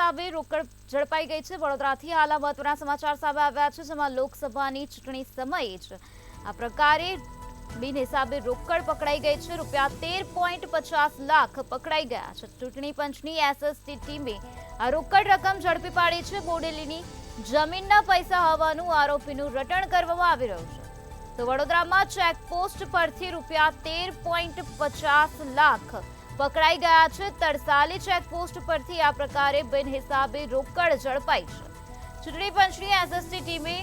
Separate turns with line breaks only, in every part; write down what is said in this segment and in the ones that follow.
બિનહિસાબે રોકડ ઝડપાઈ ગઈ છે। વડોદરાથી હાલ મહત્વના સમાચાર સામે આવ્યા છે, જેમાં લોકસભાની ચૂંટણી સમયે જ આ પ્રકારે બિનહિસાબે રોકડ પકડાઈ ગઈ છે। ₹13.50 લાખ પકડાઈ ગયા છે। ચૂંટણી પંચની એસએસટી ટીમે આ રોકડ રકમ ઝડપી પાડી છે। બોડેલીની જમીનના પૈસા હોવાનું આરોપીનું રટણ કરવામાં આવી રહ્યું છે। તો વડોદરામાં ચેકપોસ્ટ પરથી ₹13.50 લાખ પકડાઈ ગયા છે। તરસાલી ચેકપોસ્ટ પરથી આ પ્રકારે બિનહિસાબે રોકડ ઝડપાઈ છે। ચૂંટણી પંચની એસએસટી ટીમે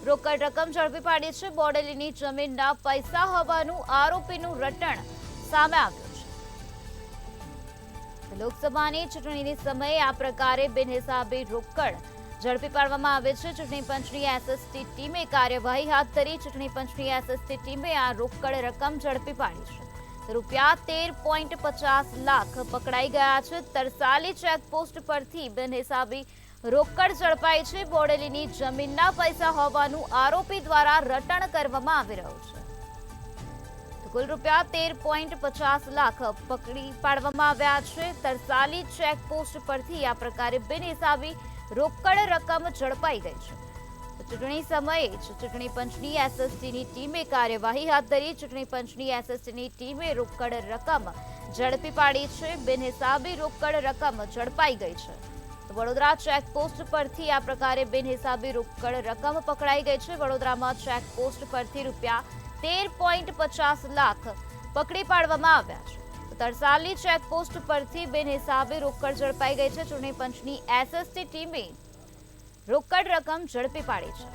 રોકડ રકમ ઝડપી પાડી છે। બોડેલીની જમીનના પૈસા હોવાનું આરોપીનું રટણ સામે આવ્યું છે। લોકસભાની ચૂંટણીની સમયે આ પ્રકારે બિનહિસાબે રોકડ ઝડપી પાડવામાં આવે છે। ચૂંટણી પંચની એસએસટી ટીમે કાર્યવાહી હાથ ધરી। ચૂંટણી પંચની એસએસટી ટીમે આ રોકડ રકમ ઝડપી પાડી છે। ₹13.50 લાખ પકડાઈ ગયા છે। તરસાલી ચેકપોસ્ટ પરથી બિનહિસાબી રોકડ ઝડપાઈ છે। બોડેલીની જમીનના પૈસા હોવાનું આરોપી દ્વારા રટણ કરવામાં આવી રહ્યું છે। કુલ ₹13.50 લાખ પકડી પાડવામાં આવ્યા છે। તરસાલી ચેકપોસ્ટ પરથી આ પ્રકારે બિનહિસાબી રોકડ રકમ ઝડપાઈ ગઈ છે। ચૂંટણી સમયે જ ચૂંટણી પંચની એસએસટીની ટીમે કાર્યવાહી હાથ ધરી। ચૂંટણી પંચની એસએસટીની ટીમે રોકડ રકમ ઝડપી પાડી છે। બિનહિસાબી રોકડ રકમ ઝડપાઈ ગઈ છે। વડોદરા ચેકપોસ્ટ પરથી આ પ્રકારે બિનહિસાબી રોકડ રકમ પકડાઈ ગઈ છે। વડોદરામાં ચેકપોસ્ટ પરથી ₹13.50 લાખ પકડી પાડવામાં આવ્યા છે। તરસાલી ચેકપોસ્ટ પરથી બિનહિસાબે રોકડ ઝડપાઈ ગઈ છે। ચૂંટણી પંચની એસએસટી ટીમે રોકડ રકમ ઝડપી પાડી છે।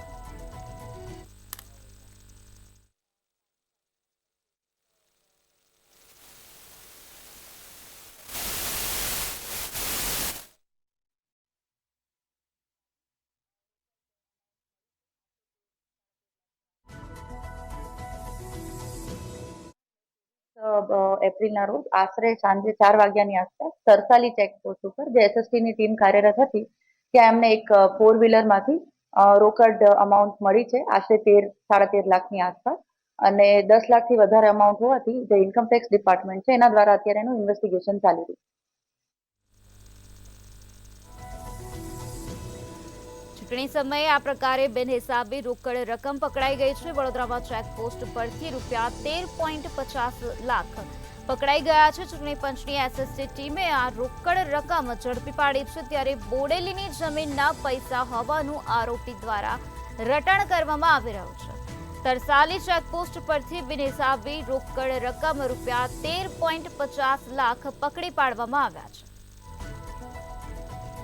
એપ્રિલના રોજ આશરે સાંજે 4 વાગ્યાની આસપાસ તરસાલી ચેકપોસ્ટ ઉપર જે એસએસટીની ટીમ કાર્યરત હતી ત્યાં એમને એક 4 વ્હીલરમાંથી રોકડ અમાઉન્ટ મળી છે, આશરે 13-13.5 લાખની આસપાસ, અને 10 લાખથી વધારે અમાઉન્ટ હોવાથી જે ઇન્કમટેક્સ ડિપાર્ટમેન્ટ છે એના દ્વારા અત્યારે એનું ઇન્વેસ્ટિગેશન ચાલી રહ્યું છે।
ચૂંટણી સમયે આ પ્રકારે બિનહિસાબે રોકડ રકમ પકડાઈ ગઈ છે। વડોદરામાં ચેકપોસ્ટ પરથી ₹13.50 લાખ પકડાઈ ગયા છે। ચૂંટણી પંચની એસએસટી ટીમે આ રોકડ રકમ ઝડપી પાડી છે। ત્યારે બોડેલીની જમીનના પૈસા હોવાનું આરોપી દ્વારા રટણ કરવામાં આવી રહ્યું છે। તરસાલી ચેકપોસ્ટ પરથી બિનહિસાબી રોકડ રકમ ₹13.50 લાખ પકડી પાડવામાં આવ્યા છે।